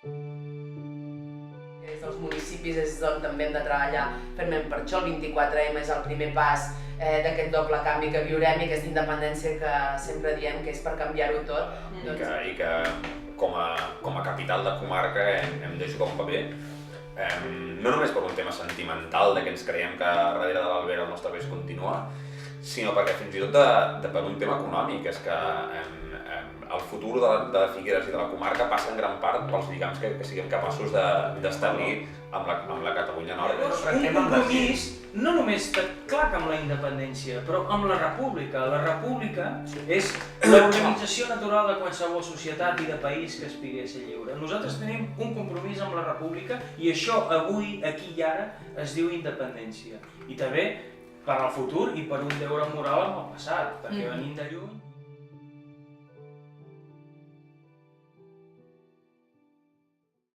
Des dels municipis és on també hem de treballar fermament per això. El 24M és el primer pas d'aquest doble canvi que viurem i aquesta independència que sempre diem que és per canviar-ho tot. I que com a capital de comarca hem de jugar un paper, no només per un tema sentimental de que ens creiem que darrere de l'Albera el nostre país continua, sinó perquè fins i tot per un tema econòmic, és que el futur de Figueres i de la comarca passa en gran part pels lligams que siguem capaços d'establir amb la Catalunya Nord. Un compromís, no només, clar que amb la independència, però amb la república. La república és l'organització natural de qualsevol societat i de país que aspiri a ser lliure. Nosaltres tenim un compromís amb la república i això avui, aquí i ara, es diu independència. I també per al futur i per un deure moral amb el passat, perquè venim de lluny